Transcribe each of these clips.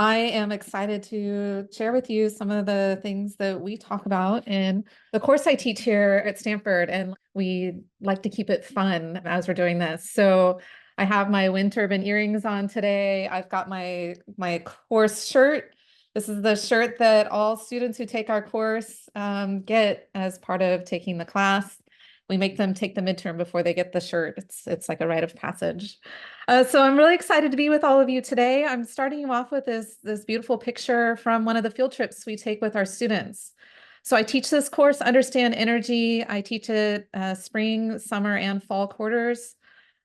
I am excited to share with you some of the things that we talk about in the course I teach here at Stanford, and we like to keep it fun as we're doing this. So I have my wind turbine earrings on today. I've got my course shirt. This is the shirt that all students who take our course get as part of taking the class. We make them take the midterm before they get the shirt. It's like a rite of passage. So I'm really excited to be with all of you today. I'm starting you off with this beautiful picture from one of the field trips we take with our students. So I teach this course, Understand Energy. I teach it spring, summer, and fall quarters.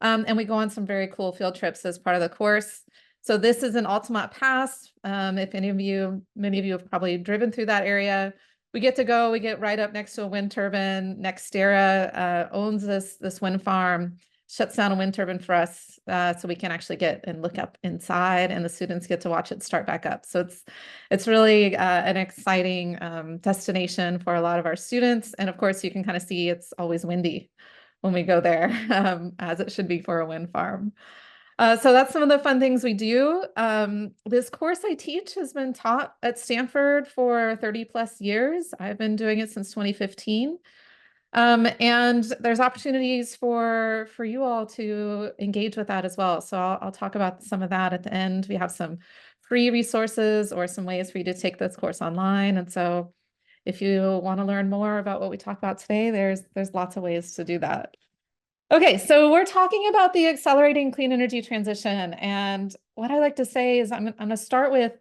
And we go on some very cool field trips as part of the course. So this is an Altamont Pass. If many of you have probably driven through that area. We get to go, we get right up next to a wind turbine. NextEra owns this wind farm, shuts down a wind turbine for us, so we can actually get and look up inside, and the students get to watch it start back up. So it's really an exciting destination for a lot of our students. And of course, you can kind of see it's always windy when we go there, as it should be for a wind farm. So that's some of the fun things we do. This course I teach has been taught at Stanford for 30 plus years. I've been doing it since 2015. And there's opportunities for you all to engage with that as well. So I'll talk about some of that at the end. We have some free resources or some ways for you to take this course online. And so if you want to learn more about what we talk about today, there's lots of ways to do that. Okay, so we're talking about the accelerating clean energy transition. And what I like to say is I'm going to start with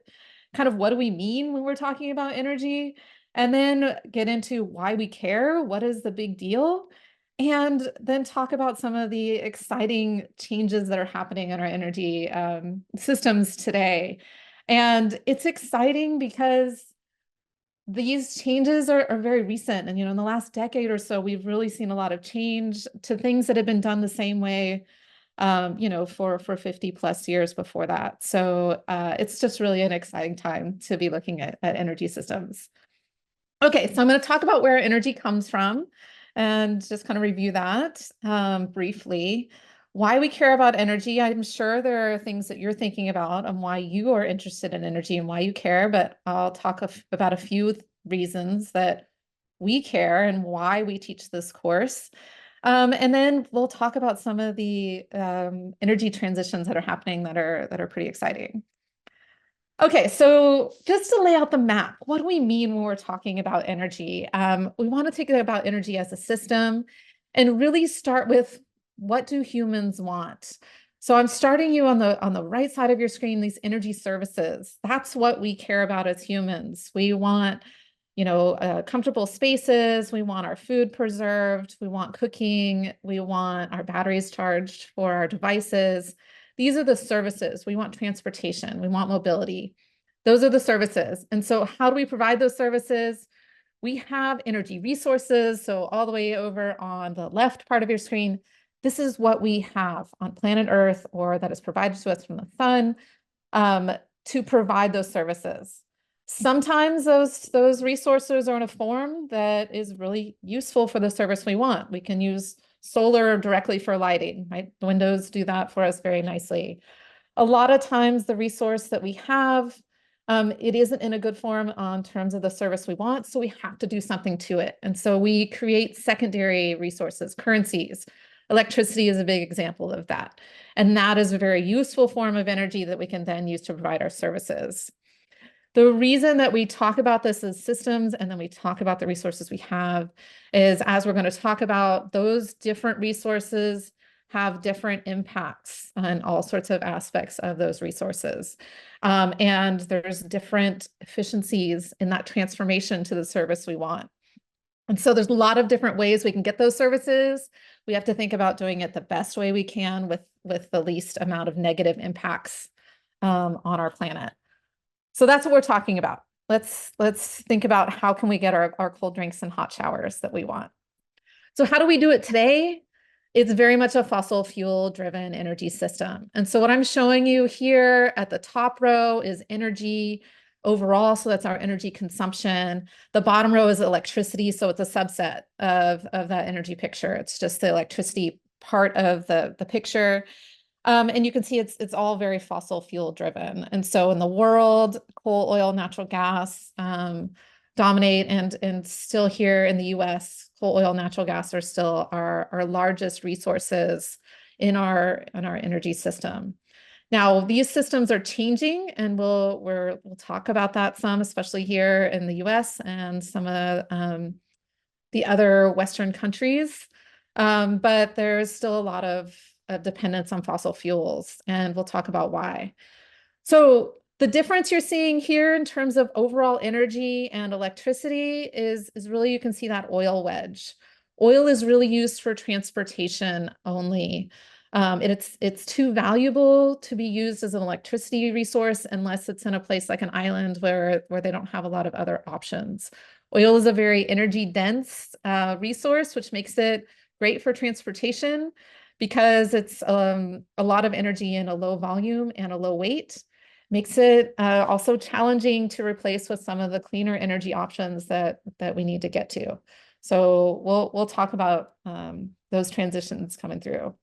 kind of what do we mean when we're talking about energy, and then get into why we care, what is the big deal, and then talk about some of the exciting changes that are happening in our energy systems today. And it's exciting because these changes are very recent. And, in the last decade or so, we've really seen a lot of change to things that have been done the same way, for 50 plus years before that. So it's just really an exciting time to be looking at energy systems. Okay, so I'm going to talk about where energy comes from and just kind of review that briefly. Why we care about energy. I'm sure there are things that you're thinking about on why you are interested in energy and why you care, but I'll talk about a few reasons that we care and why we teach this course. And then we'll talk about some of the energy transitions that are happening that are pretty exciting. Okay, so just to lay out the map, what do we mean when we're talking about energy? We want to think about energy as a system and really start with what do humans want? So I'm starting you on the right side of your screen, these energy services. That's what we care about as humans. We want, comfortable spaces. We want our food preserved. We want cooking. We want our batteries charged for our devices. These are the services. We want transportation. We want mobility. Those are the services. And so how do we provide those services? We have energy resources. So all the way over on the left part of your screen, this is what we have on planet Earth, or that is provided to us from the sun, to provide those services. Sometimes those resources are in a form that is really useful for the service we want. We can use solar directly for lighting, right? The windows do that for us very nicely. A lot of times the resource that we have, it isn't in a good form on terms of the service we want, so we have to do something to it. And so we create secondary resources, currencies. Electricity is a big example of that. And that is a very useful form of energy that we can then use to provide our services. The reason that we talk about this as systems and then we talk about the resources we have is, as we're going to talk about, those different resources have different impacts on all sorts of aspects of those resources. And there's different efficiencies in that transformation to the service we want. And so there's a lot of different ways we can get those services. We have to think about doing it the best way we can with the least amount of negative impacts on our planet. So that's what we're talking about. Let's think about how can we get our cold drinks and hot showers that we want. So how do we do it today? It's very much a fossil fuel driven energy system. And so what I'm showing you here at the top row is energy overall. So that's our energy consumption. The bottom row is electricity. So it's a subset of that energy picture. It's just the electricity part of the picture. And you can see it's all very fossil fuel driven. And so in the world, coal, oil, natural gas dominate, and still here in the US, coal, oil, natural gas are still our largest resources in our energy system. Now, these systems are changing, and we'll talk about that some, especially here in the US and some of the other Western countries. But there's still a lot of dependence on fossil fuels, and we'll talk about why. So the difference you're seeing here in terms of overall energy and electricity is really, you can see that oil wedge. Oil is really used for transportation only. It's too valuable to be used as an electricity resource unless it's in a place like an island where they don't have a lot of other options. Oil is a very energy dense resource, which makes it great for transportation because it's a lot of energy in a low volume and a low weight. Makes it also challenging to replace with some of the cleaner energy options that we need to get to. So we'll talk about those transitions coming through.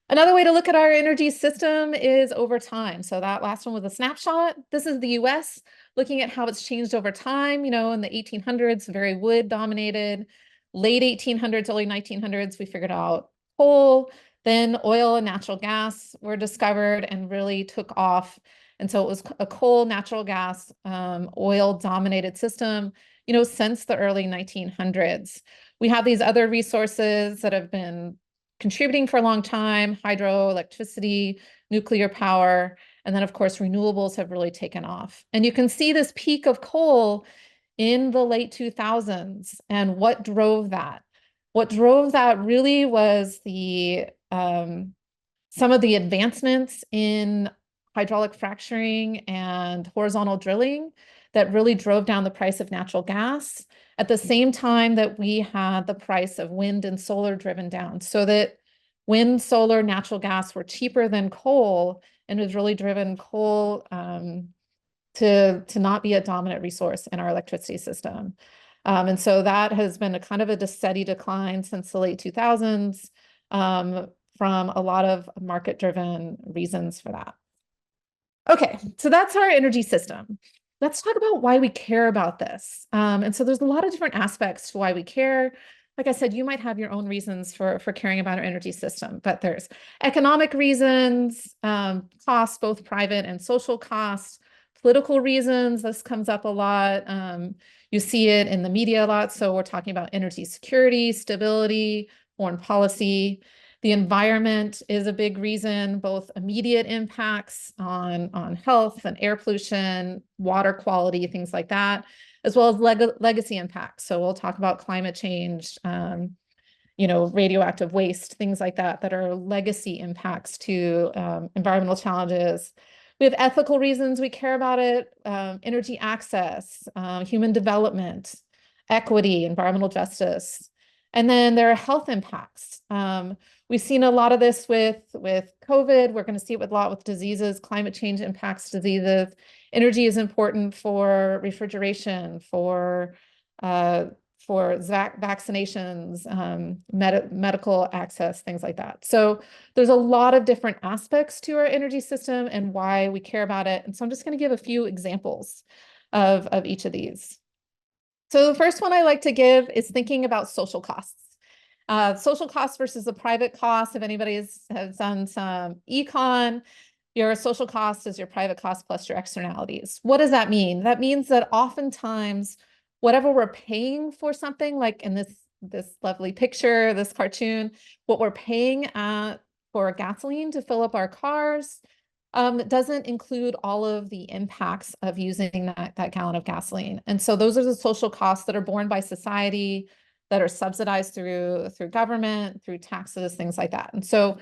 Another way to look at our energy system is over time. So that last one was a snapshot. This is the US, looking at how it's changed over time. You know, in the 1800s, very wood dominated. Late 1800s, early 1900s, we figured out coal. Then oil and natural gas were discovered and really took off. And so it was a coal, natural gas, oil dominated system, you know, since the early 1900s. We have these other resources that have been contributing for a long time: hydro, electricity, nuclear power, and then of course renewables have really taken off. And you can see this peak of coal in the late 2000s. And what drove that? What drove that really was the some of the advancements in hydraulic fracturing and horizontal drilling that really drove down the price of natural gas at the same time that we had the price of wind and solar driven down, so that wind, solar, natural gas were cheaper than coal, and has really driven coal to not be a dominant resource in our electricity system. And so that has been a kind of a steady decline since the late 2000s from a lot of market-driven reasons for that. Okay, so that's our energy system. Let's talk about why we care about this. And so there's a lot of different aspects to why we care. Like I said, you might have your own reasons for caring about our energy system, but there's economic reasons, costs, both private and social costs, political reasons. This comes up a lot. You see it in the media a lot. So we're talking about energy security, stability, foreign policy. The environment is a big reason, both immediate impacts on health and air pollution, water quality, things like that, as well as legacy impacts. So we'll talk about climate change, you know, radioactive waste, things like that, that are legacy impacts to environmental challenges. We have ethical reasons we care about it: energy access, human development, equity, environmental justice. And then there are health impacts. We've seen a lot of this with COVID. We're going to see it with a lot with diseases. Climate change impacts diseases. Energy is important for refrigeration, for vaccinations, medical access, things like that. So there's a lot of different aspects to our energy system and why we care about it. And so I'm just going to give a few examples of each of these. So the first one I like to give is thinking about social costs. Social costs versus the private costs. If anybody has done some econ, your social cost is your private cost plus your externalities. What does that mean? That means that oftentimes whatever we're paying for something, like in this lovely picture, this cartoon, what we're paying for gasoline to fill up our cars doesn't include all of the impacts of using that gallon of gasoline. And so those are the social costs that are borne by society, that are subsidized through government, through taxes, things like that. And so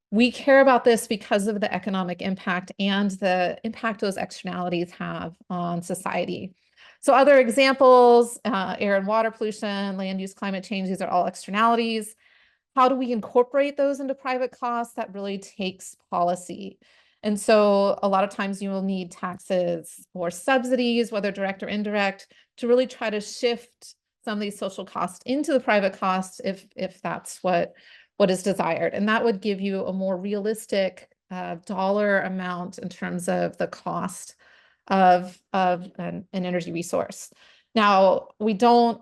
we care about this because of the economic impact and the impact those externalities have on society. So other examples, air and water pollution, land use, climate change, these are all externalities. How do we incorporate those into private costs? That really takes policy. And so a lot of times you will need taxes or subsidies, whether direct or indirect, to really try to shift some of these social costs into the private costs if that's what what is desired. And that would give you a more realistic dollar amount in terms of the cost of an energy resource. Now, we don't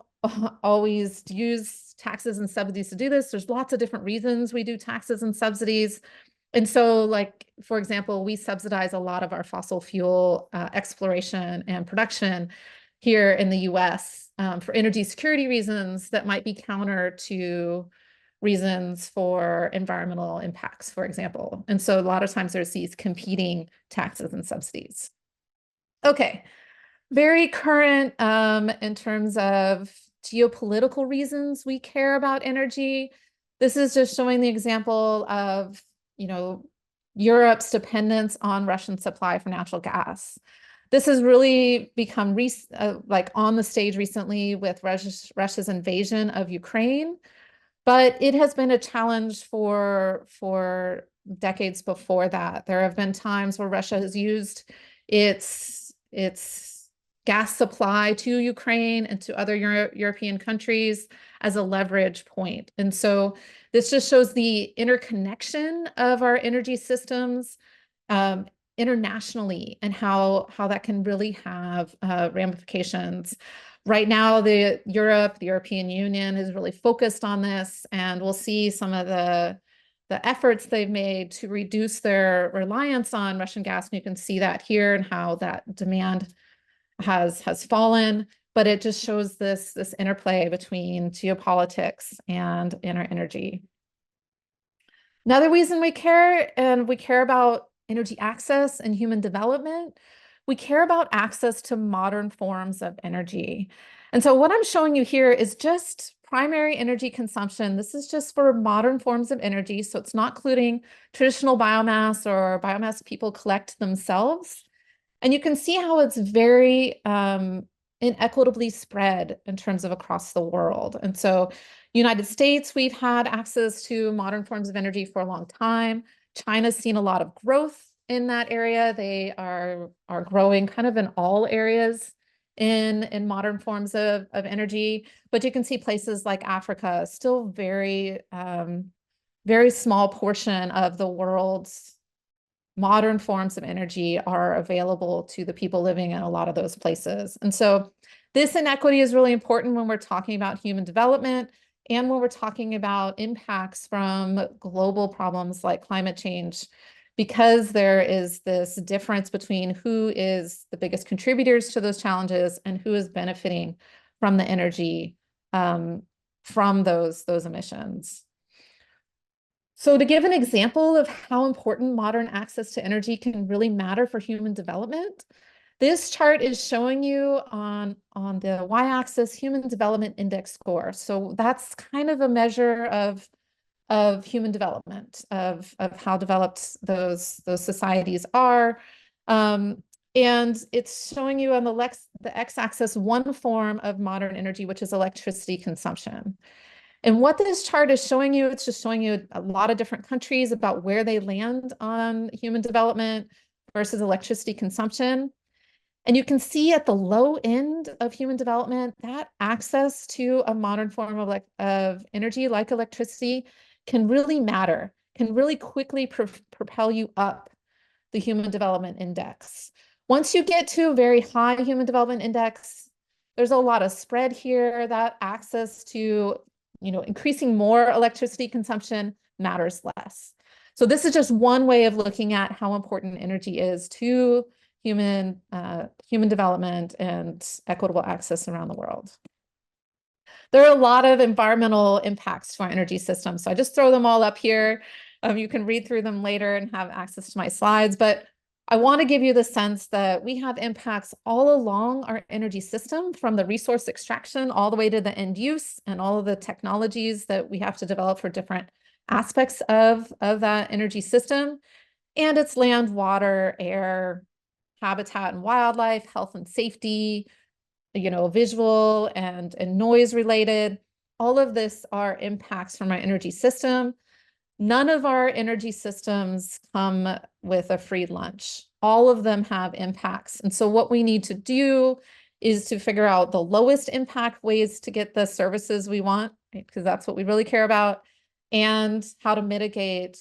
always use taxes and subsidies to do this. There's lots of different reasons we do taxes and subsidies. And so, like, for example, we subsidize a lot of our fossil fuel exploration and production here in the US for energy security reasons that might be counter to reasons for environmental impacts, for example. And so a lot of times there's these competing taxes and subsidies. Okay, very current in terms of geopolitical reasons we care about energy. This is just showing the example of, Europe's dependence on Russian supply for natural gas. This has really become like on the stage recently with Russia's invasion of Ukraine, but it has been a challenge for decades before that. There have been times where Russia has used its gas supply to Ukraine and to other European countries as a leverage point. And so this just shows the interconnection of our energy systems internationally and how that can really have ramifications. Right now, the European Union is really focused on this, and we'll see some of the efforts they've made to reduce their reliance on Russian gas. And you can see that here and how that demand has fallen, but it just shows this interplay between geopolitics and our energy. Another reason we care about energy access and human development, we care about access to modern forms of energy. And so what I'm showing you here is just primary energy consumption. This is just for modern forms of energy, so it's not including traditional biomass or biomass people collect themselves. And you can see how it's very inequitably spread in terms of across the world. And so United States, we've had access to modern forms of energy for a long time. China's seen a lot of growth in that area. They are growing kind of in all areas in modern forms of energy. But you can see places like Africa, still very, very small portion of the world's modern forms of energy are available to the people living in a lot of those places. And so this inequity is really important when we're talking about human development and when we're talking about impacts from global problems like climate change, because there is this difference between who is the biggest contributors to those challenges and who is benefiting from the energy from those emissions. So to give an example of how important modern access to energy can really matter for human development, this chart is showing you on the y-axis human development index score. So that's kind of a measure of human development, of how developed those societies are. And it's showing you on the x-axis one form of modern energy, which is electricity consumption. And what this chart is showing you, it's just showing you a lot of different countries about where they land on human development versus electricity consumption. And you can see at the low end of human development that access to a modern form of energy like electricity can really matter, can really quickly propel you up the human development index. Once you get to a very high human development index, there's a lot of spread here. That access to increasing more electricity consumption matters less. So this is just one way of looking at how important energy is to human development and equitable access around the world. There are a lot of environmental impacts to our energy system, so I just throw them all up here. You can read through them later and have access to my slides, but I want to give you the sense that we have impacts all along our energy system, from the resource extraction all the way to the end use and all of the technologies that we have to develop for different aspects of that energy system. And it's land, water, air, habitat and wildlife, health and safety, visual and noise related. All of this are impacts from our energy system. None of our energy systems come with a free lunch. All of them have impacts. And so what we need to do is to figure out the lowest impact ways to get the services we want, right? Because that's what we really care about, and how to mitigate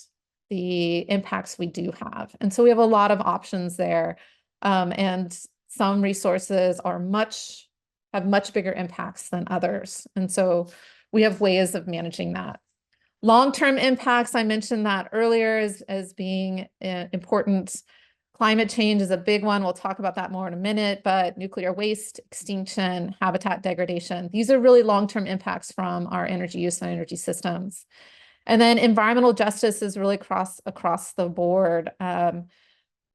the impacts we do have. And so we have a lot of options there. And some resources are have much bigger impacts than others. And so we have ways of managing that. Long-term impacts, I mentioned that earlier as being important. Climate change is a big one. We'll talk about that more in a minute, but nuclear waste, extinction, habitat degradation, these are really long-term impacts from our energy use and energy systems. And then environmental justice is really across the board.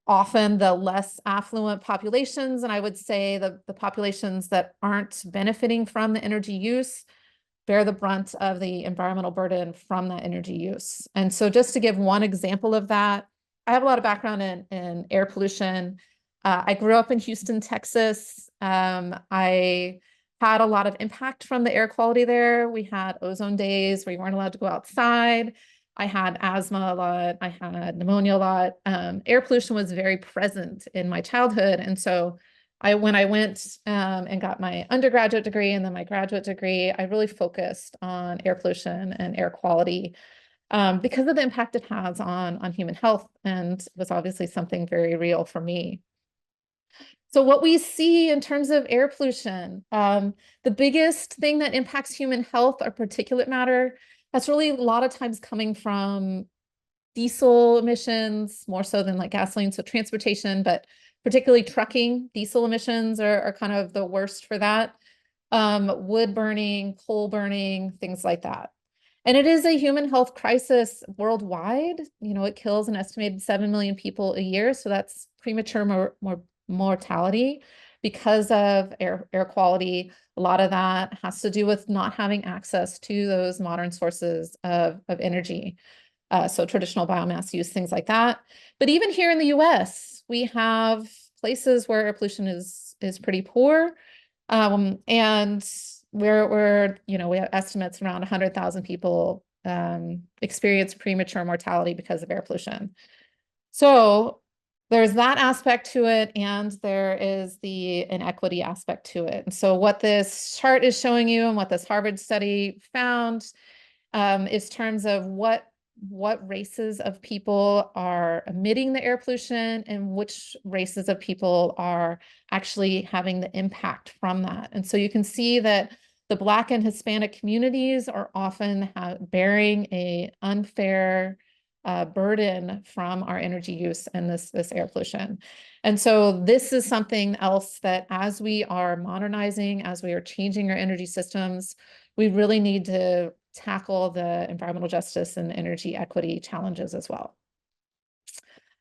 Often the less affluent populations, and I would say the populations that aren't benefiting from the energy use, bear the brunt of the environmental burden from that energy use. And so just to give one example of that, I have a lot of background in air pollution. I grew up in Houston, Texas. I had a lot of impact from the air quality there. We had ozone days where you weren't allowed to go outside. I had asthma a lot. I had pneumonia a lot. Air pollution was very present in my childhood. And so when I went and got my undergraduate degree and then my graduate degree, I really focused on air pollution and air quality because of the impact it has on human health, and it was obviously something very real for me. So what we see in terms of air pollution, the biggest thing that impacts human health are particulate matter. That's really a lot of times coming from diesel emissions, more so than like gasoline, so transportation, but particularly trucking. Diesel emissions are kind of the worst for that. Wood burning, coal burning, things like that. And it is a human health crisis worldwide. You know, it kills an estimated 7 million people a year. So that's premature mortality because of air quality. A lot of that has to do with not having access to those modern sources of energy. So traditional biomass use, things like that. But even here in the US, we have places where air pollution is pretty poor. And we have estimates around 100,000 people experience premature mortality because of air pollution. So there's that aspect to it, and there is the inequity aspect to it. And so what this chart is showing you and what this Harvard study found is terms of what races of people are emitting the air pollution and which races of people are actually having the impact from that. And so you can see that the Black and Hispanic communities are often bearing an unfair burden from our energy use and this air pollution. And so this is something else that as we are modernizing, as we are changing our energy systems, we really need to tackle the environmental justice and energy equity challenges as well.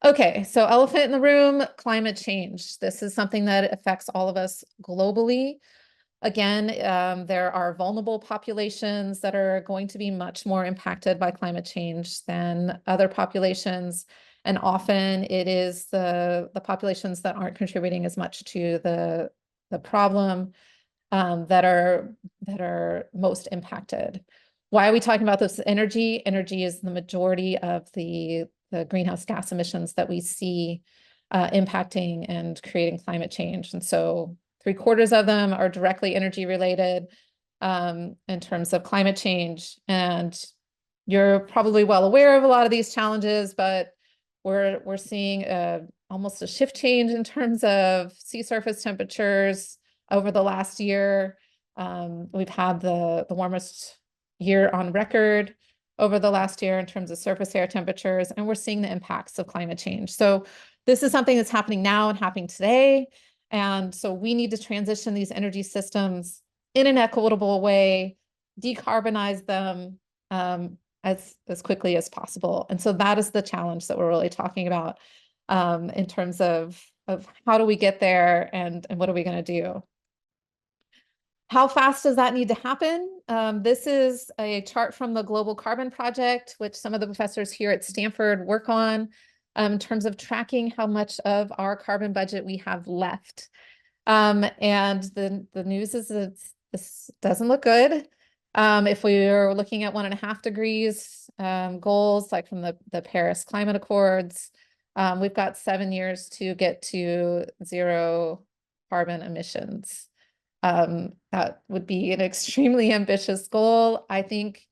Okay, so elephant in the room, climate change. This is something that affects all of us globally. Again, there are vulnerable populations that are going to be much more impacted by climate change than other populations. And often it is the populations that aren't contributing as much to the problem that are most impacted. Why are we talking about this energy? Energy is the majority of the greenhouse gas emissions that we see impacting and creating climate change. And so 3/4 of them are directly energy related in terms of climate change. And you're probably well aware of a lot of these challenges, but we're seeing almost a shift change in terms of sea surface temperatures over the last year. We've had the warmest year on record over the last year in terms of surface air temperatures, and we're seeing the impacts of climate change. So this is something that's happening now and happening today. And so we need to transition these energy systems in an equitable way, decarbonize them as quickly as possible. And so that is the challenge that we're really talking about in terms of how do we get there and what are we going to do? How fast does that need to happen? This is a chart from the Global Carbon Project, which some of the professors here at Stanford work on in terms of tracking how much of our carbon budget we have left. And the news is this doesn't look good. If we are looking at 1.5 degrees goals, like from the Paris Climate Accords, we've got 7 years to get to zero carbon emissions. That would be an extremely ambitious goal. I think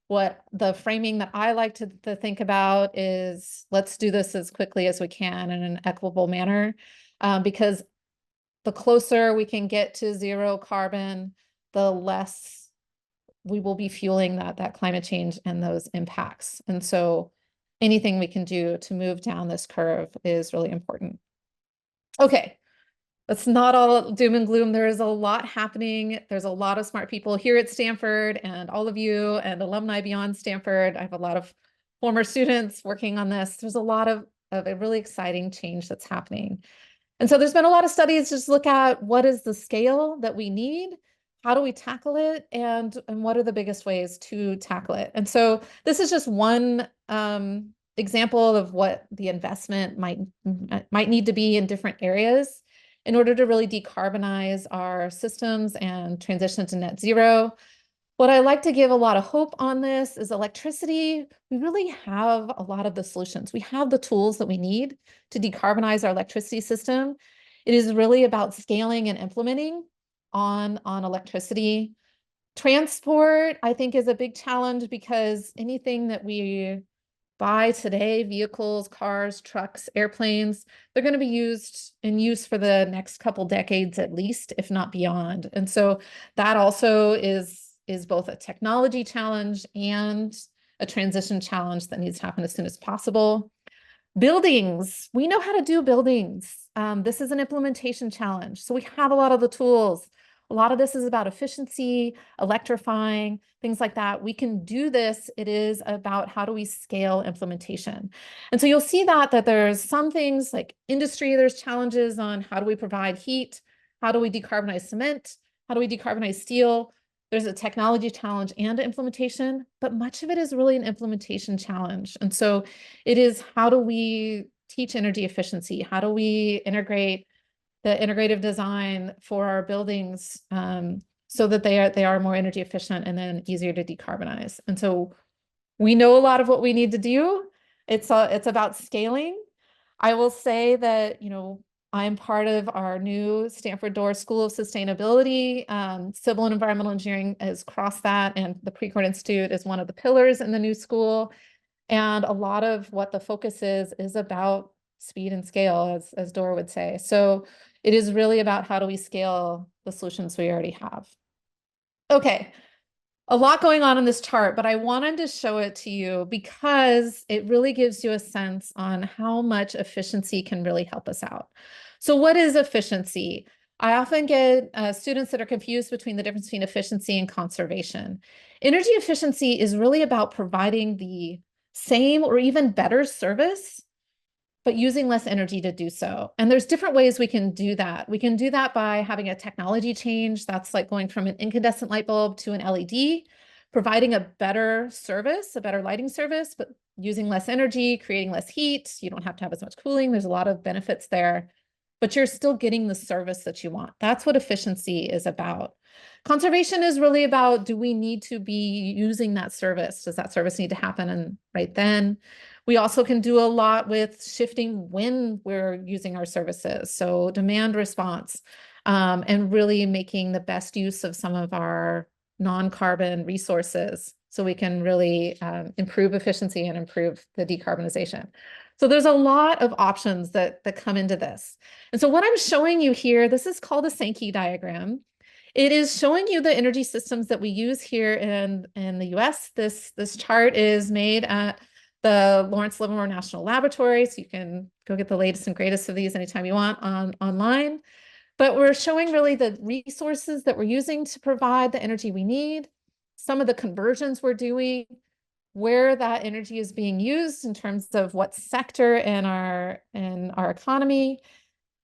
what the framing that I like to think about is, let's do this as quickly as we can in an equitable manner, because the closer we can get to zero carbon, the less we will be fueling that climate change and those impacts. And so anything we can do to move down this curve is really important. Okay, that's not all doom and gloom. There is a lot happening. There's a lot of smart people here at Stanford, and all of you and alumni beyond Stanford. I have a lot of former students working on this. There's a lot of a really exciting change that's happening. And so there's been a lot of studies just look at what is the scale that we need, how do we tackle it, and what are the biggest ways to tackle it. And so this is just one example of what the investment might need to be in different areas in order to really decarbonize our systems and transition to net zero. What I like to give a lot of hope on this is electricity. We really have a lot of the solutions. We have the tools that we need to decarbonize our electricity system. It is really about scaling and implementing on electricity. Transport, I think, is a big challenge because anything that we buy today, vehicles, cars, trucks, airplanes, they're going to be used in use for the next couple decades at least, if not beyond. And so that also is both a technology challenge and a transition challenge that needs to happen as soon as possible. Buildings, we know how to do buildings. This is an implementation challenge. So we have a lot of the tools. A lot of this is about efficiency, electrifying, things like that. We can do this. It is about how do we scale implementation. And so you'll see that there's some things like industry, there's challenges on how do we provide heat? How do we decarbonize cement? How do we decarbonize steel? There's a technology challenge and implementation, but much of it is really an implementation challenge. And so it is, how do we teach energy efficiency? How do we integrate the integrative design for our buildings so that they are more energy efficient and then easier to decarbonize? And so we know a lot of what we need to do. It's about scaling. I will say that, I'm part of our new Stanford Doerr School of Sustainability. Civil and environmental engineering has crossed that, and the Precourt Institute is one of the pillars in the new school. And a lot of what the focus is about speed and scale, as Doerr would say. So it is really about how do we scale the solutions we already have. Okay, a lot going on in this chart, but I wanted to show it to you because it really gives you a sense on how much efficiency can really help us out. So what is efficiency? I often get students that are confused between the difference between efficiency and conservation. Energy efficiency is really about providing the same or even better service, but using less energy to do so. And there's different ways we can do that. We can do that by having a technology change. That's like going from an incandescent light bulb to an LED, providing a better service, a better lighting service, but using less energy, creating less heat. You don't have to have as much cooling. There's a lot of benefits there, but you're still getting the service that you want. That's what efficiency is about. Conservation is really about, do we need to be using that service? Does that service need to happen right then? We also can do a lot with shifting when we're using our services. So demand response, and really making the best use of some of our non-carbon resources so we can really improve efficiency and improve the decarbonization. So there's a lot of options that come into this. And so what I'm showing you here, this is called a Sankey diagram. It is showing you the energy systems that we use here in the US. This chart is made at the Lawrence Livermore National Laboratory, so you can go get the latest and greatest of these anytime you want online. But we're showing really the resources that we're using to provide the energy we need, some of the conversions we're doing, where that energy is being used in terms of what sector in our economy,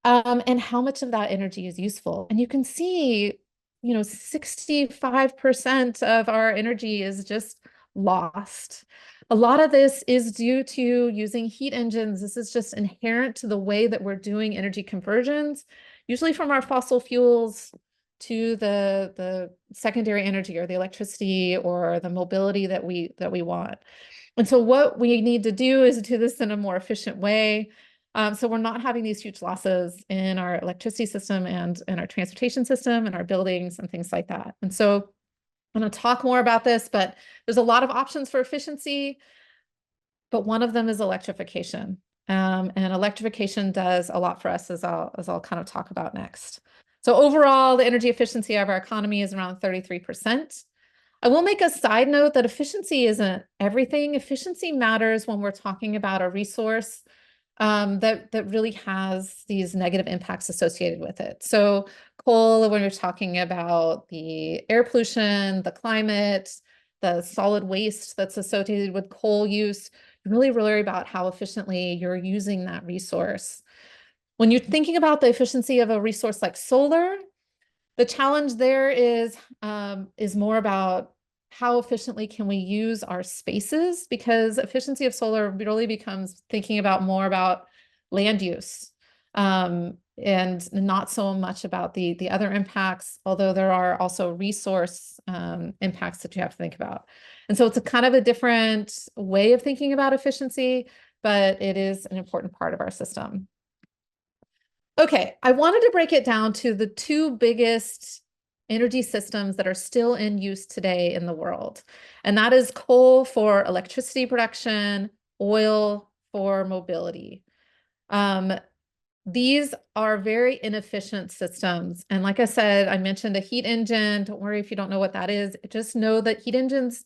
and how much of that energy is useful. And you can see, 65% of our energy is just lost. A lot of this is due to using heat engines. This is just inherent to the way that we're doing energy conversions, usually from our fossil fuels to the secondary energy or the electricity or the mobility that we want. And so what we need to do is do this in a more efficient way. So we're not having these huge losses in our electricity system and in our transportation system and our buildings and things like that. And so I'm going to talk more about this, but there's a lot of options for efficiency, but one of them is electrification. And electrification does a lot for us, as I'll kind of talk about next. So overall, the energy efficiency of our economy is around 33%. I will make a side note that efficiency isn't everything. Efficiency matters when we're talking about a resource that really has these negative impacts associated with it. So coal, when you're talking about the air pollution, the climate, the solid waste that's associated with coal use, you really worry about how efficiently you're using that resource. When you're thinking about the efficiency of a resource like solar, the challenge there is more about how efficiently can we use our spaces, because efficiency of solar really becomes thinking about more about land use and not so much about the other impacts, although there are also resource impacts that you have to think about. And so it's a kind of a different way of thinking about efficiency, but it is an important part of our system. Okay, I wanted to break it down to the two biggest energy systems that are still in use today in the world. And that is coal for electricity production, oil for mobility. These are very inefficient systems. And like I said, I mentioned a heat engine. Don't worry if you don't know what that is. Just know that heat engines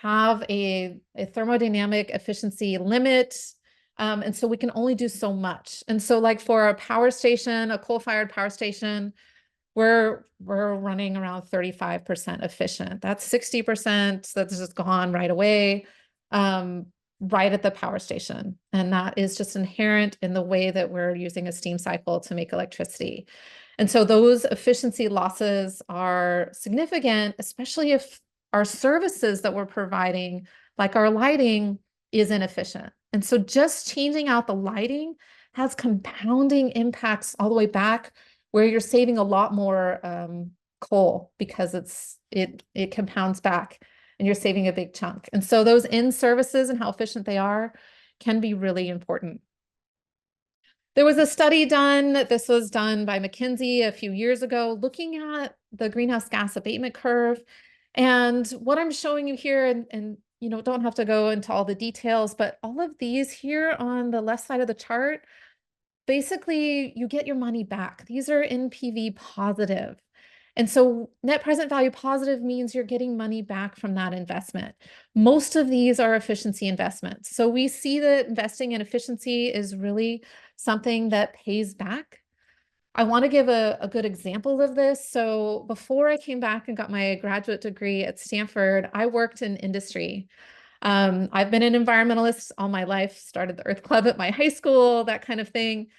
have a thermodynamic efficiency limit. And so we can only do so much. And so like for a power station, a coal-fired power station, we're running around 35% efficient. That's 60% that's just gone right away, right at the power station. And that is just inherent in the way that we're using a steam cycle to make electricity. And so those efficiency losses are significant, especially if our services that we're providing, like our lighting, is inefficient. And so just changing out the lighting has compounding impacts all the way back, where you're saving a lot more coal because it compounds back and you're saving a big chunk. And so those in services and how efficient they are can be really important. There was a study done, this was done by McKinsey a few years ago, looking at the greenhouse gas abatement curve. And what I'm showing you here, and you know, don't have to go into all the details, but all of these here on the left side of the chart, basically you get your money back. These are NPV positive. And so net present value positive means you're getting money back from that investment. Most of these are efficiency investments. So we see that investing in efficiency is really something that pays back. I want to give a good example of this. So before I came back and got my graduate degree at Stanford, I worked in industry. I've been an environmentalist all my life, started the Earth Club at my high school, that kind of thing.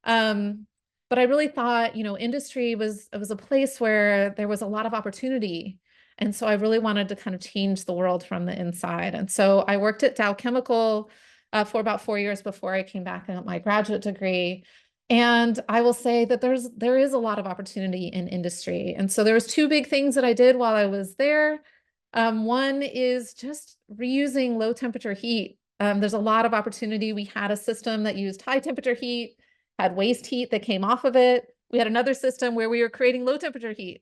But I really thought, you know, industry was a place where there was a lot of opportunity. And so I really wanted to kind of change the world from the inside. And so I worked at Dow Chemical for about 4 years before I came back and got my graduate degree. And I will say that there is a lot of opportunity in industry. And so there was two big things that I did while I was there. One is just reusing low temperature heat. There's a lot of opportunity. We had a system that used high temperature heat, had waste heat that came off of it. We had another system where we were creating low temperature heat.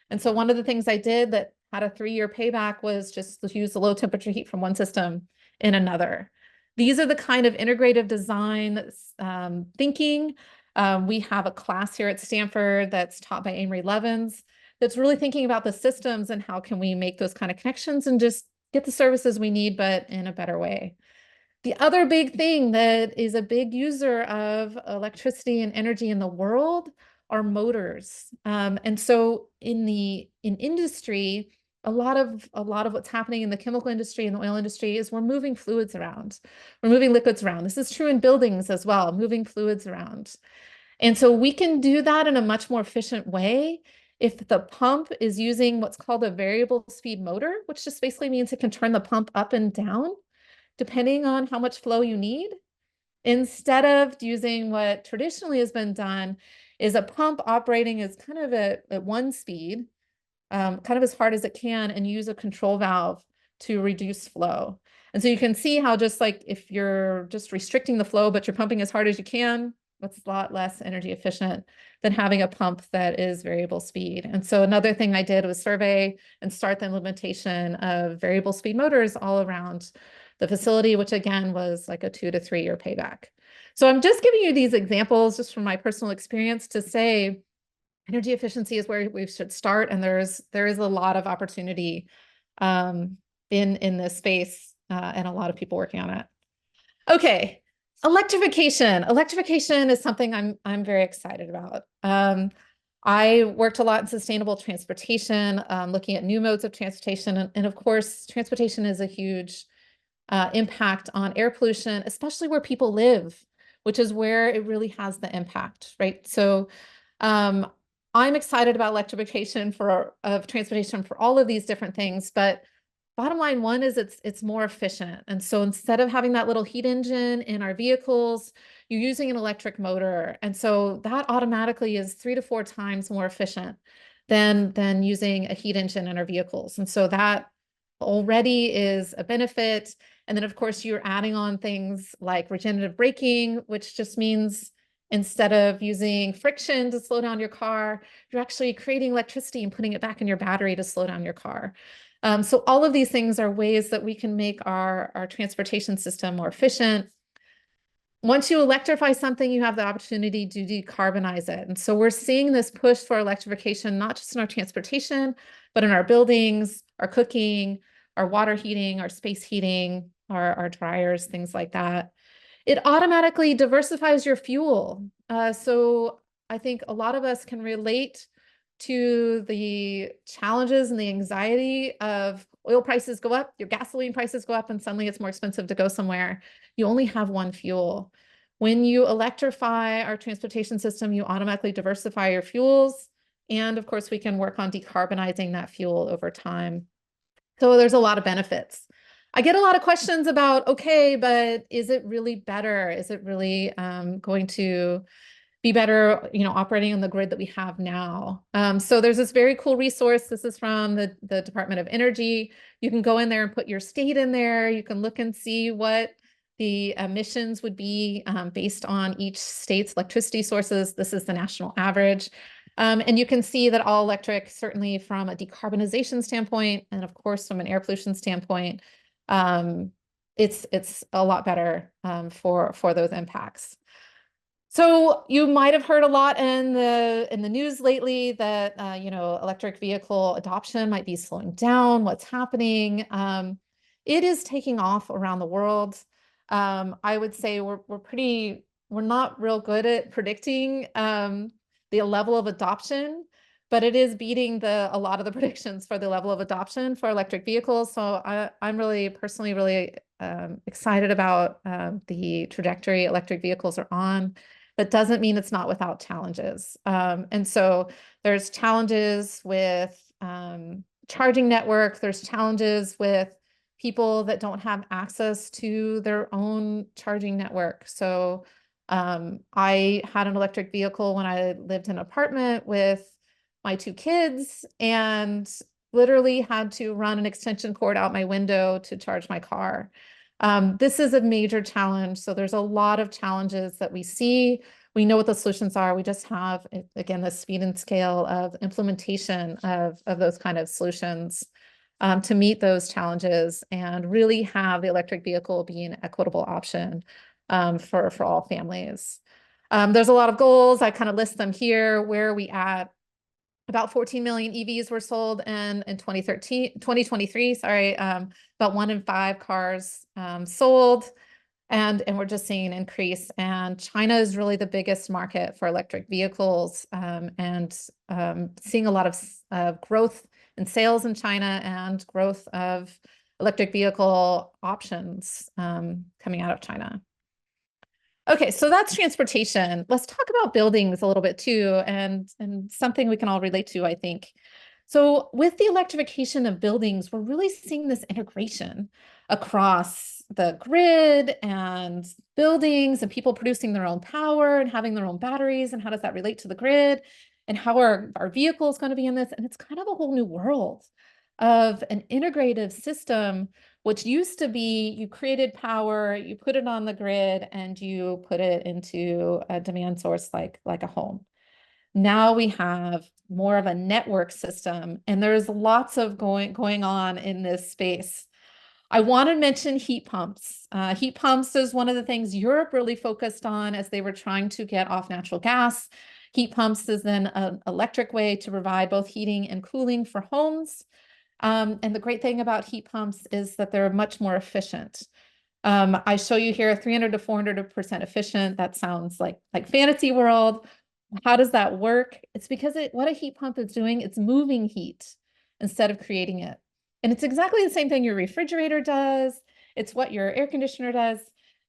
And so one of the things I did that had a 3-year payback was just to use the low temperature heat from one system in another. These are the kind of integrative design thinking. We have a class here at Stanford that's taught by Amory Levins that's really thinking about the systems and how can we make those kind of connections and just get the services we need, but in a better way. The other big thing that is a big user of electricity and energy in the world are motors. And so in industry, a lot of what's happening in the chemical industry and the oil industry is we're moving fluids around. We're moving liquids around. This is true in buildings as well, moving fluids around. And so we can do that in a much more efficient way if the pump is using what's called a variable speed motor, which just basically means it can turn the pump up and down depending on how much flow you need, instead of using what traditionally has been done is a pump operating as kind of at one speed, kind of as hard as it can, and use a control valve to reduce flow. And so you can see how just like if you're just restricting the flow, but you're pumping as hard as you can, It's a lot less energy efficient than having a pump that is variable speed. And so another thing I did was survey and start the implementation of variable speed motors all around the facility, which again was like a 2 to 3 year payback. So I'm just giving you these examples just from my personal experience to say energy efficiency is where we should start, and there is a lot of opportunity in this space and a lot of people working on it. Okay, electrification. Electrification is something I'm very excited about. I worked a lot in sustainable transportation, looking at new modes of transportation, and of course, transportation is a huge impact on air pollution, especially where people live, which is where it really has the impact, right? So I'm excited about electrification of transportation for all of these different things, but bottom line one is it's more efficient. And so instead of having that little heat engine in our vehicles, you're using an electric motor. And so that automatically is 3 to 4 times more efficient than using a heat engine in our vehicles. And so that already is a benefit. And then of course you're adding on things like regenerative braking, which just means instead of using friction to slow down your car, you're actually creating electricity and putting it back in your battery to slow down your car. So all of these things are ways that we can make our transportation system more efficient. Once you electrify something, you have the opportunity to decarbonize it. And so we're seeing this push for electrification, not just in our transportation, but in our buildings, our cooking, our water heating, our space heating, our dryers, things like that. It automatically diversifies your fuel. So I think a lot of us can relate to the challenges and the anxiety of oil prices go up, your gasoline prices go up, and suddenly it's more expensive to go somewhere. You only have one fuel. When you electrify our transportation system, you automatically diversify your fuels. And of course, we can work on decarbonizing that fuel over time. So there's a lot of benefits. I get a lot of questions about, okay, but is it really better? Is it really going to be better, operating on the grid that we have now? So there's this very cool resource. This is from the Department of Energy. You can go in there and put your state in there. You can look and see what the emissions would be based on each state's electricity sources. This is the national average. And you can see that all electric, certainly from a decarbonization standpoint, and of course from an air pollution standpoint, it's a lot better for those impacts. So you might have heard a lot in the news lately that electric vehicle adoption might be slowing down. What's happening? It is taking off around the world. I would say we're not real good at predicting the level of adoption, but it is beating a lot of the predictions for the level of adoption for electric vehicles. So I'm really personally really excited about the trajectory electric vehicles are on. That doesn't mean it's not without challenges. And so there's challenges with charging network. There's challenges with people that don't have access to their own charging network. So I had an electric vehicle when I lived in an apartment with my 2 kids and literally had to run an extension cord out my window to charge my car. This is a major challenge. So there's a lot of challenges that we see. We know what the solutions are. We just have, again, the speed and scale of implementation of those kind of solutions to meet those challenges and really have the electric vehicle be an equitable option for all families. There's a lot of goals. I kind of list them here. Where are we at? About 14 million EVs were sold in 2023, sorry, about 1 in 5 cars sold, and we're just seeing an increase. And China is really the biggest market for electric vehicles, and seeing a lot of growth in sales in China and growth of electric vehicle options coming out of China. Okay, so that's transportation. Let's talk about buildings a little bit too, and something we can all relate to, I think. So with the electrification of buildings, we're really seeing this integration across the grid and buildings and people producing their own power and having their own batteries, and how does that relate to the grid, and how are our vehicles going to be in this? And it's kind of a whole new world. of an integrative system, which used to be you created power, you put it on the grid, and you put it into a demand source like a home. Now we have more of a network system, and there's lots of going on in this space. I want to mention heat pumps. Heat pumps is one of the things Europe really focused on as they were trying to get off natural gas. Heat pumps is then an electric way to provide both heating and cooling for homes. And the great thing about heat pumps is that they're much more efficient. I show you here 300 to 400% efficient. That sounds like fantasy world. How does that work? It's because what a heat pump is doing, it's moving heat instead of creating it. And it's exactly the same thing your refrigerator does. It's what your air conditioner does.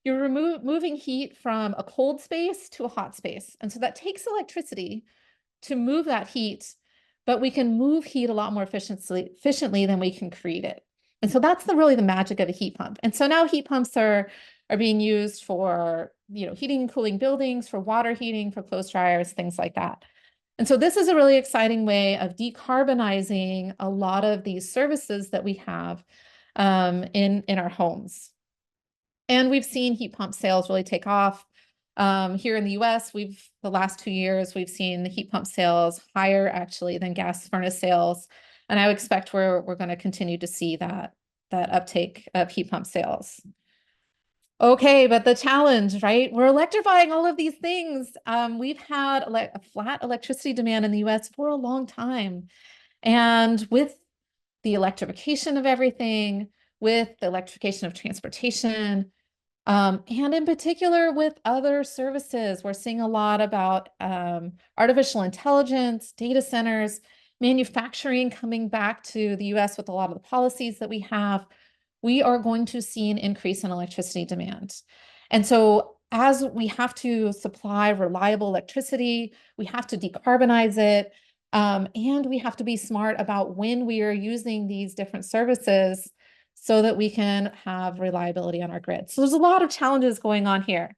You're moving heat from a cold space to a hot space. And so that takes electricity to move that heat, but we can move heat a lot more efficiently than we can create it. And so that's really the magic of a heat pump. And so now heat pumps are being used for, heating and cooling buildings, for water heating, for clothes dryers, things like that. And so this is a really exciting way of decarbonizing a lot of these services that we have in our homes. And we've seen heat pump sales really take off. Here in the US, the last 2 years, we've seen the heat pump sales higher actually than gas furnace sales. And I would expect we're going to continue to see that uptake of heat pump sales. Okay, but the challenge, right? We're electrifying all of these things. We've had a flat electricity demand in the US for a long time. And with the electrification of everything, with the electrification of transportation, and in particular with other services, we're seeing a lot about artificial intelligence, data centers, manufacturing coming back to the US with a lot of the policies that we have. We are going to see an increase in electricity demand. And so as we have to supply reliable electricity, we have to decarbonize it, and we have to be smart about when we are using these different services so that we can have reliability on our grid. So there's a lot of challenges going on here.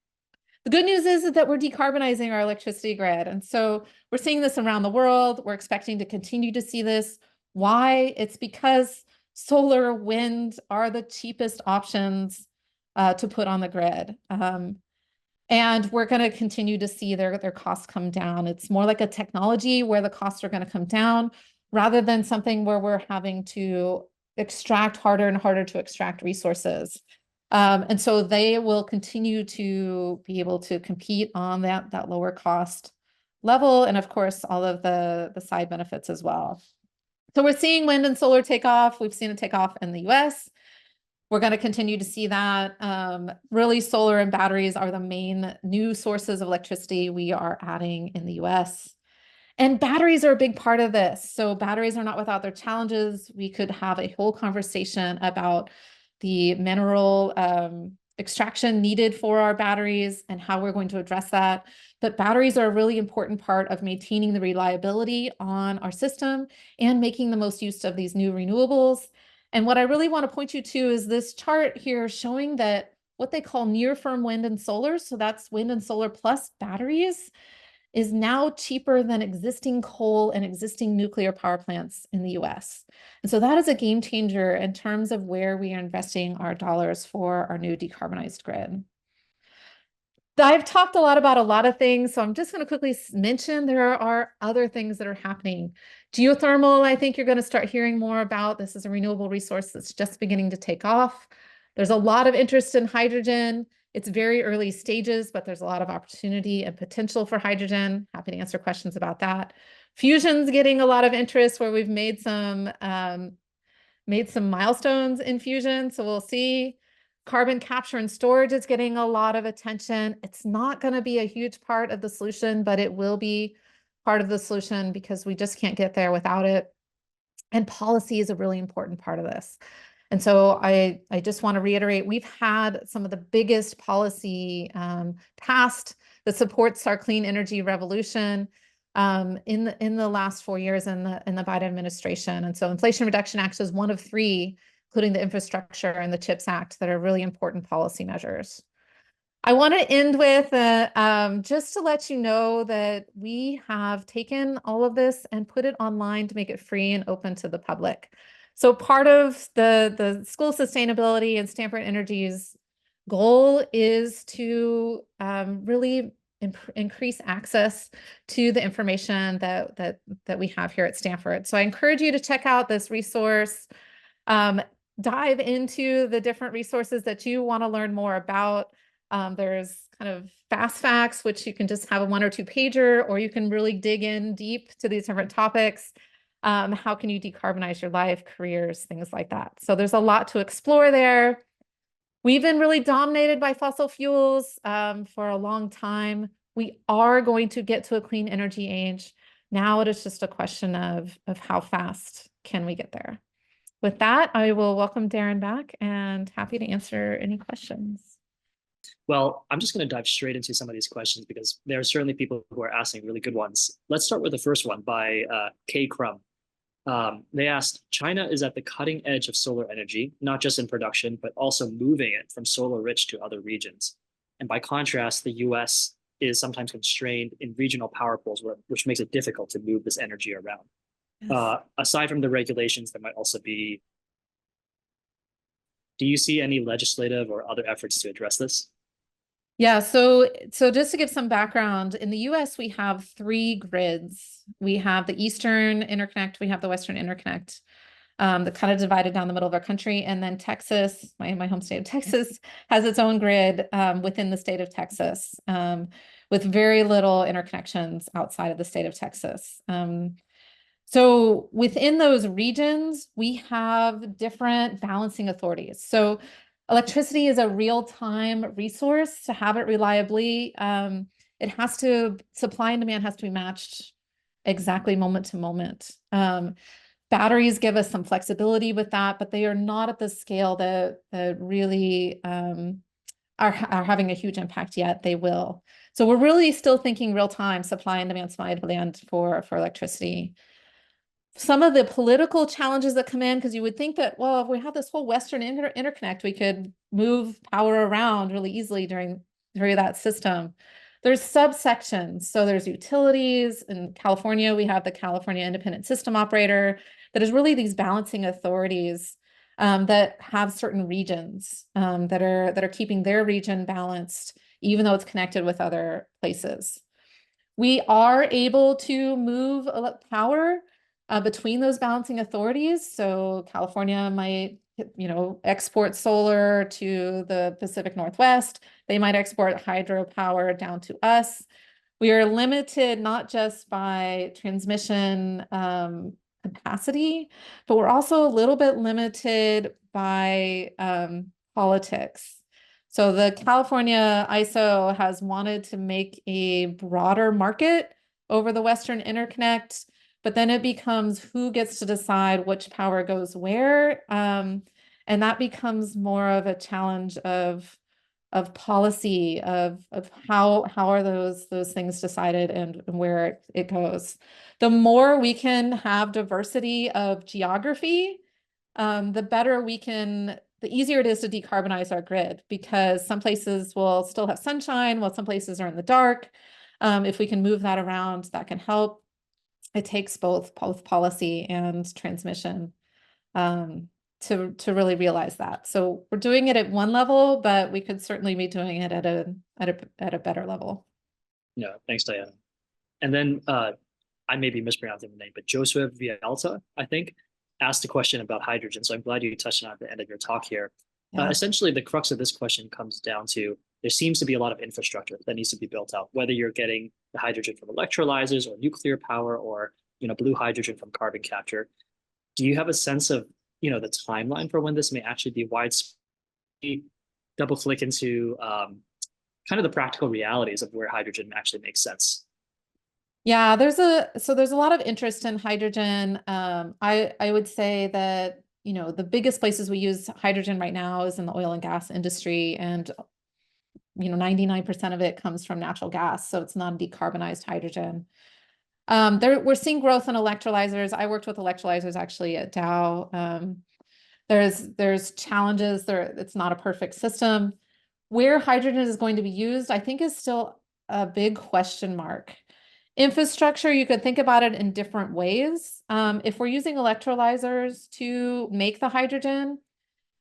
The good news is that we're decarbonizing our electricity grid. And so we're seeing this around the world. We're expecting to continue to see this. Why? It's because solar, wind are the cheapest options to put on the grid. And we're going to continue to see their costs come down. It's more like a technology where the costs are going to come down rather than something where we're having to extract harder and harder to extract resources. And so they will continue to be able to compete on that lower cost level. And of course, all of the side benefits as well. So we're seeing wind and solar take off. We've seen it take off in the US. We're going to continue to see that. Really, solar and batteries are the main new sources of electricity we are adding in the US. And batteries are a big part of this. So batteries are not without their challenges. We could have a whole conversation about the mineral extraction needed for our batteries and how we're going to address that. But batteries are a really important part of maintaining the reliability on our system and making the most use of these new renewables. And what I really want to point you to is this chart here showing that what they call near-firm wind and solar, so that's wind and solar plus batteries, is now cheaper than existing coal and existing nuclear power plants in the US. And so that is a game changer in terms of where we are investing our dollars for our new decarbonized grid. I've talked a lot about a lot of things, so I'm just going to quickly mention there are other things that are happening. Geothermal, I think you're going to start hearing more about. This is a renewable resource that's just beginning to take off. There's a lot of interest in hydrogen. It's very early stages, but there's a lot of opportunity and potential for hydrogen. Happy to answer questions about that. Fusion's getting a lot of interest where we've made some milestones in fusion, so we'll see. Carbon capture and storage is getting a lot of attention. It's not going to be a huge part of the solution, but it will be part of the solution because we just can't get there without it. And policy is a really important part of this. And so I just want to reiterate, we've had some of the biggest policy passed that supports our clean energy revolution in the last 4 years in the Biden administration. And so Inflation Reduction Act is one of 3, including the infrastructure and the CHIPS Act, that are really important policy measures. I want to end with just to let you know that we have taken all of this and put it online to make it free and open to the public. So part of the School of Sustainability and Stanford Energy's goal is to really increase access to the information that we have here at Stanford. So I encourage you to check out this resource, dive into the different resources that you want to learn more about. There's kind of fast facts, which you can just have a 1 or 2 pager, or you can really dig in deep to these different topics. How can you decarbonize your life, careers, things like that. So there's a lot to explore there. We've been really dominated by fossil fuels for a long time. We are going to get to a clean energy age. Now it is just a question of how fast can we get there. With that, I will welcome Darren back and happy to answer any questions. Well, I'm just going to dive straight into some of these questions because there are certainly people who are asking really good ones. Let's start with the first one by K. Crum. They asked, China is at the cutting edge of solar energy, not just in production, but also moving it from solar rich to other regions. And by contrast, the US is sometimes constrained in regional power pools, which makes it difficult to move this energy around. Yes. Aside from the regulations, there might also be, do you see any legislative or other efforts to address this? Yeah, so just to give some background, in the US, we have 3 grids. We have the Eastern Interconnect, we have the Western Interconnect, that kind of divided down the middle of our country. And then Texas, my home state of Texas, has its own grid within the state of Texas, with very little interconnections outside of the state of Texas. So within those regions, we have different balancing authorities. So electricity is a real-time resource. To have it reliably, it has to, supply and demand has to be matched exactly moment to moment. Batteries give us some flexibility with that, but they are not at the scale that really are having a huge impact yet. They will. So we're really still thinking real-time supply and demand for electricity. Some of the political challenges that come in, because you would think that, well, if we have this whole Western interconnect, we could move power around really easily during that system. There's subsections. So there's utilities. In California, we have the California Independent System Operator that is really these balancing authorities that have certain regions that are keeping their region balanced, even though it's connected with other places. We are able to move power between those balancing authorities. So California might, export solar to the Pacific Northwest. They might export hydropower down to us. We are limited not just by transmission capacity, but we're also a little bit limited by politics. So the California ISO has wanted to make a broader market over the Western Interconnect, but then it becomes who gets to decide which power goes where. And that becomes more of a challenge of policy, of how are those things decided and where it goes. The more we can have diversity of geography, the better the easier it is to decarbonize our grid, because some places will still have sunshine while some places are in the dark. If we can move that around, that can help. It takes both policy and transmission to really realize that. So we're doing it at one level, but we could certainly be doing it at a better level. Yeah, thanks, Diana. And then I may be mispronouncing the name, but Joseph Vialta, I think, asked a question about hydrogen. So I'm glad you touched on it at the end of your talk here. Yeah. Essentially, the crux of this question comes down to there seems to be a lot of infrastructure that needs to be built out, whether you're getting the hydrogen from electrolyzers or nuclear power or blue hydrogen from carbon capture. Do you have a sense of the timeline for when this may actually be widespread? Double click into kind of the practical realities of where hydrogen actually makes sense. Yeah, there's a lot of interest in hydrogen. I would say that the biggest places we use hydrogen right now is in the oil and gas industry, and 99% of it comes from natural gas, so it's non-decarbonized hydrogen. We're seeing growth in electrolyzers. I worked with electrolyzers actually at Dow. There's challenges there. It's not a perfect system. Where hydrogen is going to be used, I think, is still a big question mark. Infrastructure, you could think about it in different ways. If we're using electrolyzers to make the hydrogen,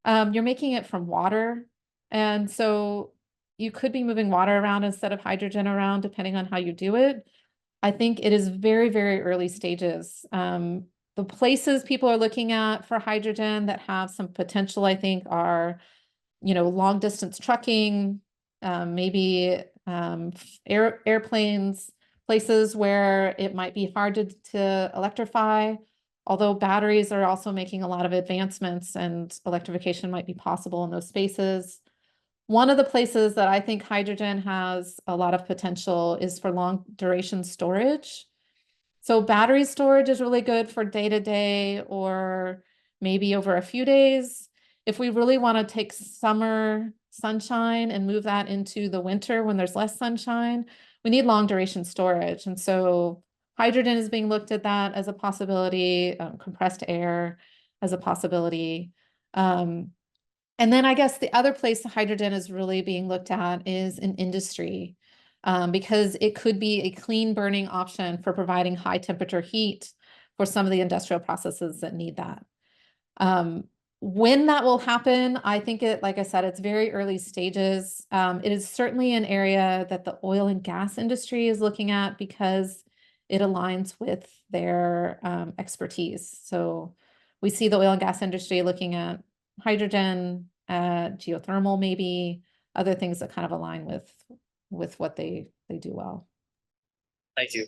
you're making it from water. And so you could be moving water around instead of hydrogen around, depending on how you do it. I think it is very, very early stages. The places people are looking at for hydrogen that have some potential, I think, are, long distance trucking, maybe airplanes, places where it might be hard to electrify, although batteries are also making a lot of advancements and electrification might be possible in those spaces. One of the places that I think hydrogen has a lot of potential is for long duration storage. So battery storage is really good for day to day or maybe over a few days. If we really want to take summer sunshine and move that into the winter when there's less sunshine, we need long duration storage. And so hydrogen is being looked at that as a possibility, compressed air as a possibility. And then I guess the other place the hydrogen is really being looked at is in industry, because it could be a clean burning option for providing high temperature heat for some of the industrial processes that need that. When that will happen, I think like I said, it's very early stages. It is certainly an area that the oil and gas industry is looking at because it aligns with their expertise. So we see the oil and gas industry looking at hydrogen, geothermal, maybe other things that kind of align with what they do well. Thank you.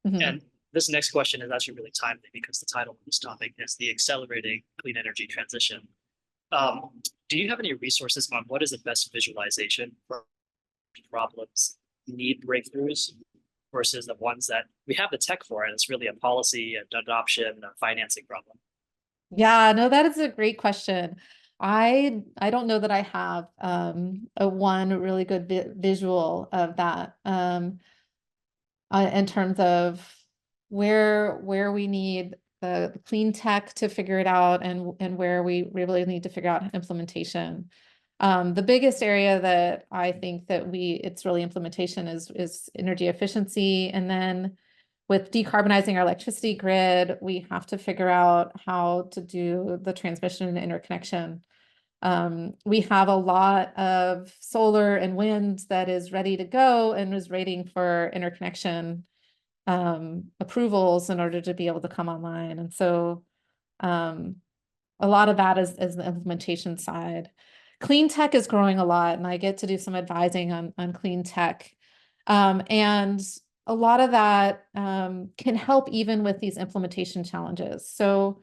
And this next question is actually really timely because the title of this topic is the Accelerating Clean Energy Transition. Do you have any resources on what is the best visualization for problems need breakthroughs versus the ones that we have the tech for, and it's really a policy, an adoption, a financing problem? Yeah, no, that is a great question. I don't know that I have a one really good visual of that in terms of where we need the clean tech to figure it out and where we really need to figure out implementation. The biggest area that I think that it's really implementation is energy efficiency. And then with decarbonizing our electricity grid, we have to figure out how to do the transmission and interconnection. We have a lot of solar and wind that is ready to go and is waiting for interconnection approvals in order to be able to come online. And so a lot of that is the implementation side. Clean tech is growing a lot, and I get to do some advising on clean tech. And a lot of that can help even with these implementation challenges. So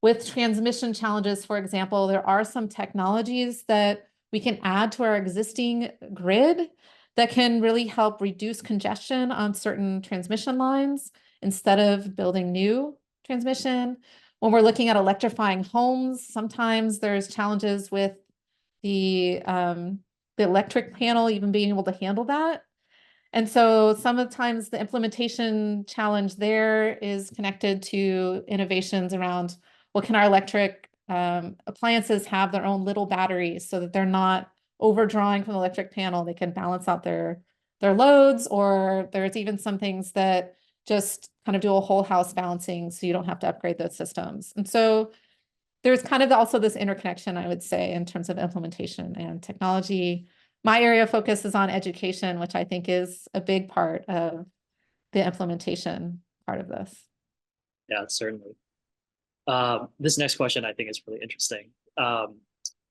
with transmission challenges, for example, there are some technologies that we can add to our existing grid that can really help reduce congestion on certain transmission lines instead of building new transmission. When we're looking at electrifying homes, sometimes there's challenges with the electric panel even being able to handle that. And so sometimes the implementation challenge there is connected to innovations around, well, can our electric appliances have their own little batteries so that they're not overdrawing from the electric panel? They can balance out their loads, or there's even some things that just kind of do a whole house balancing so you don't have to upgrade those systems. And so there's kind of also this interconnection, I would say, in terms of implementation and technology. My area of focus is on education, which I think is a big part of the implementation part of this. Yeah, certainly. This next question I think is really interesting.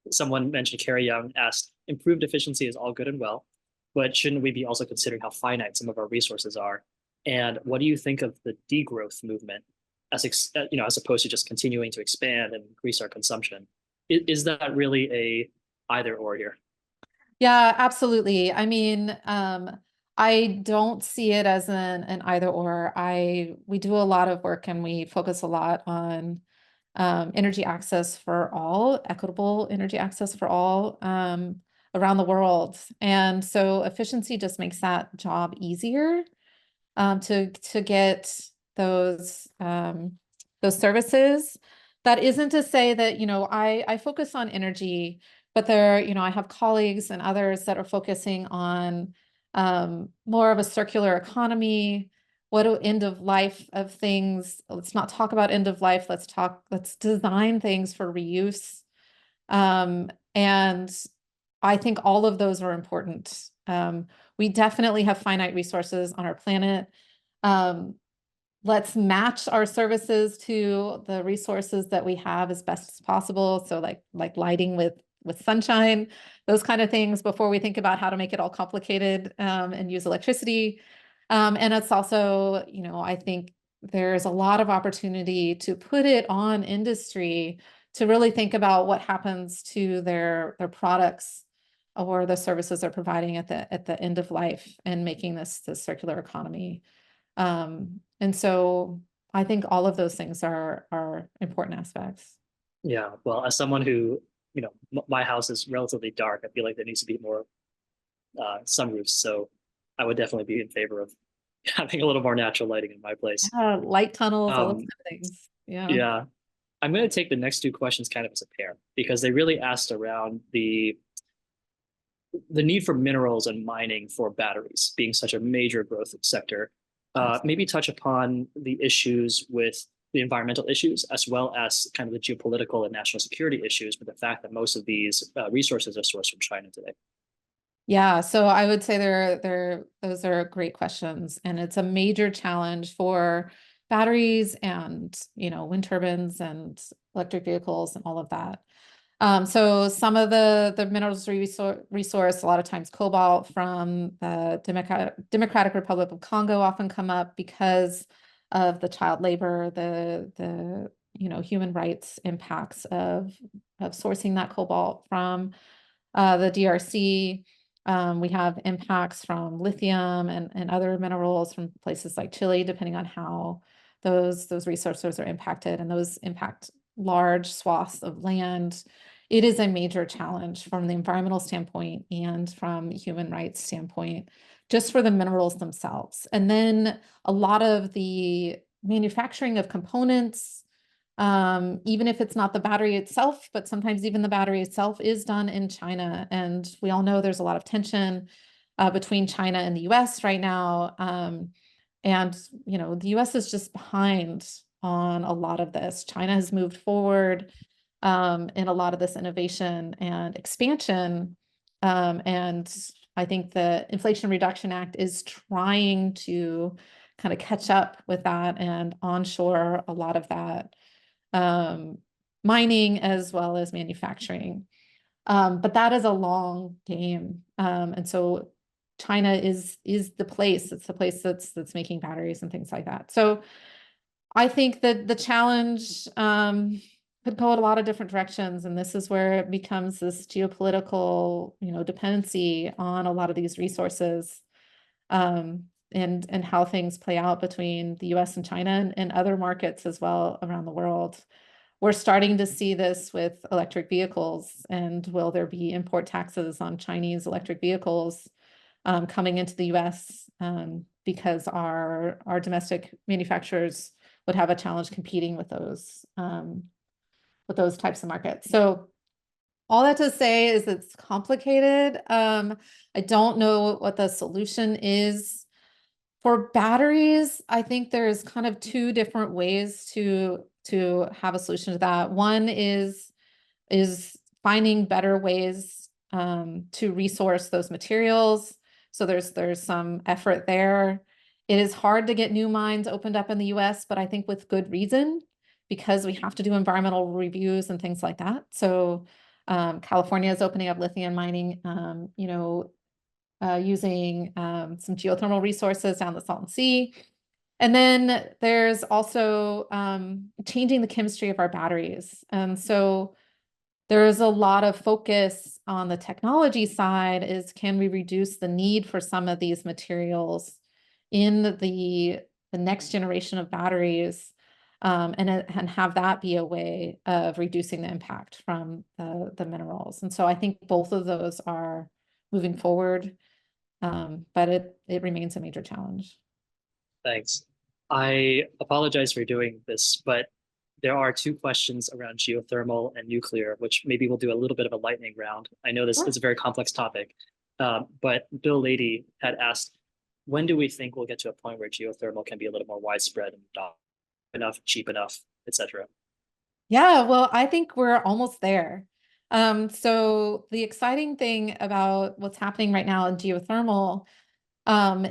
Someone mentioned, Carrie Young asked, improved efficiency is all good and well, but shouldn't we be also considering how finite some of our resources are? And what do you think of the degrowth movement as opposed to just continuing to expand and increase our consumption? Is that really a either or here? Yeah, absolutely. I mean, I don't see it as an either or. We do a lot of work and we focus a lot on energy access for all, equitable energy access for all around the world. And so efficiency just makes that job easier to get those services. That isn't to say that, I focus on energy, but I have colleagues and others that are focusing on more of a circular economy, what do end of life of things, let's not talk about end of life, let's design things for reuse. And I think all of those are important. We definitely have finite resources on our planet. Let's match our services to the resources that we have as best as possible. So like lighting with sunshine, those kind of things before we think about how to make it all complicated and use electricity. And it's also, I think there's a lot of opportunity to put it on industry to really think about what happens to their products or the services they're providing at the end of life and making this circular economy. And so I think all of those things are important aspects. Yeah, well, as someone who, my house is relatively dark, I feel like there needs to be more sunroofs. So I would definitely be in favor of having a little more natural lighting in my place. Light tunnels, all those Um, kind of things. Yeah. yeah, I'm going to take the next two questions kind of as a pair because they really asked around the need for minerals and mining for batteries being such a major growth sector. Maybe touch upon the issues with the environmental issues, as well as kind of the geopolitical and national security issues with the fact that most of these resources are sourced from China today. Yeah, so I would say those are great questions, and it's a major challenge for batteries and wind turbines and electric vehicles and all of that. So some of the minerals resource, a lot of times cobalt from the Democratic Republic of Congo often come up because of the child labor, the human rights impacts of sourcing that cobalt from the DRC. We have impacts from lithium and other minerals from places like Chile, depending on how those resources are impacted, and those impact large swaths of land. It is a major challenge from the environmental standpoint and from human rights standpoint, just for the minerals themselves. And then a lot of the manufacturing of components, even if it's not the battery itself, but sometimes even the battery itself is done in China. And we all know there's a lot of tension between China and the US right now. And the US is just behind on a lot of this. China has moved forward in a lot of this innovation and expansion. And I think the Inflation Reduction Act is trying to kind of catch up with that and onshore a lot of that mining as well as manufacturing. But that is a long game. And so China is the place. It's the place that's making batteries and things like that. So I think that the challenge could go in a lot of different directions, and this is where it becomes this geopolitical, dependency on a lot of these resources, and how things play out between the U.S. and China and other markets as well around the world. We're starting to see this with electric vehicles, and will there be import taxes on Chinese electric vehicles coming into the U.S. Because our domestic manufacturers would have a challenge competing with those types of markets. So all that to say is it's complicated. I don't know what the solution is. For batteries, I think there's kind of two different ways to have a solution to that. One is finding better ways to resource those materials. So there's some effort there. It is hard to get new mines opened up in the US, but I think with good reason, because we have to do environmental reviews and things like that. So California is opening up lithium mining, using some geothermal resources down the Salton Sea. And then there's also changing the chemistry of our batteries. And so there's a lot of focus on the technology side is, can we reduce the need for some of these materials in the next generation of batteries, and have that be a way of reducing the impact from the minerals. And so I think both of those are moving forward, but it remains a major challenge. Thanks. I apologize for doing this, but there are two questions around geothermal and nuclear, which maybe we'll do a little bit of a lightning round. I know this is a very complex topic, but Bill Lady had asked, when do we think we'll get to a point where geothermal can be a little more widespread and not enough, cheap enough, etc.? Yeah, well, I think we're almost there. So the exciting thing about what's happening right now in geothermal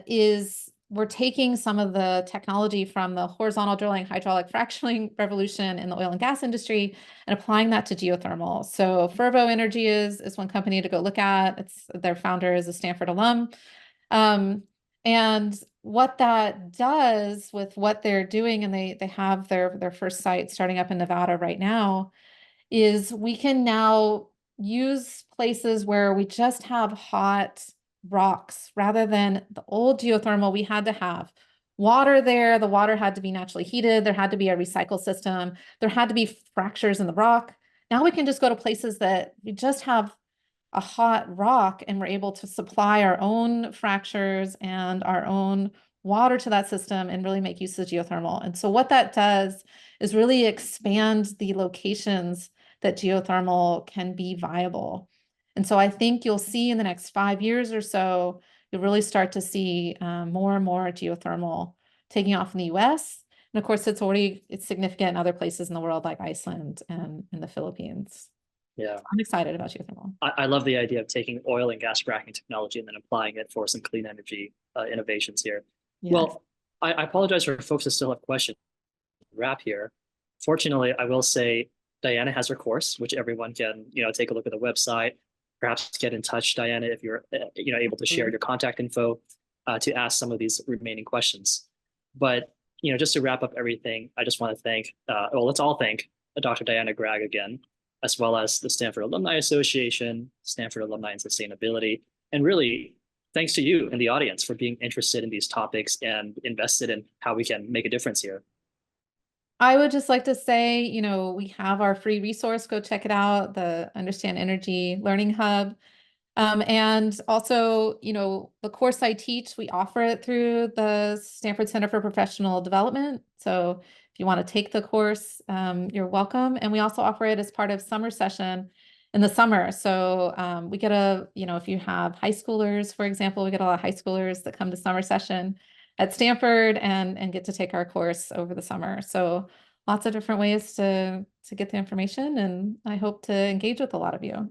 is we're taking some of the technology from the horizontal drilling, hydraulic fracturing revolution in the oil and gas industry and applying that to geothermal. So Fervo Energy is one company to go look at. It's their founder is a Stanford alum. And what that does with what they're doing, and they have their first site starting up in Nevada right now, is we can now use places where we just have hot rocks rather than the old geothermal. We had to have water there. The water had to be naturally heated. There had to be a recycle system. There had to be fractures in the rock. Now we can just go to places that we just have a hot rock and we're able to supply our own fractures and our own water to that system and really make use of geothermal. And so what that does is really expand the locations that geothermal can be viable. And so I think you'll see in the next 5 years or so, you'll really start to see more and more geothermal taking off in the US. And of course, it's significant in other places in the world like Iceland and in the Philippines. Yeah. So I'm excited about geothermal. I love the idea of taking oil and gas fracking technology and then applying it for some clean energy innovations here. Yes. Well, I apologize for folks that still have questions. Wrap here. Fortunately, I will say Diana has her course, which everyone can, take a look at the website. Perhaps get in touch, Diana, if you're, able to share your contact info to ask some of these remaining questions. But, just to wrap up everything, I just want to thank, let's all thank Dr. Diana Gragg again, as well as the Stanford Alumni Association, Stanford Alumni and Sustainability, and really thanks to you and the audience for being interested in these topics and invested in how we can make a difference here. I would just like to say, we have our free resource. Go check it out, the Understand Energy Learning Hub. And also, the course I teach, we offer it through the Stanford Center for Professional Development. So if you want to take the course, you're welcome. And we also offer it as part of summer session in the summer. So we get if you have high schoolers, for example, we get a lot of high schoolers that come to summer session at Stanford and get to take our course over the summer. So lots of different ways to get the information, and I hope to engage with a lot of you.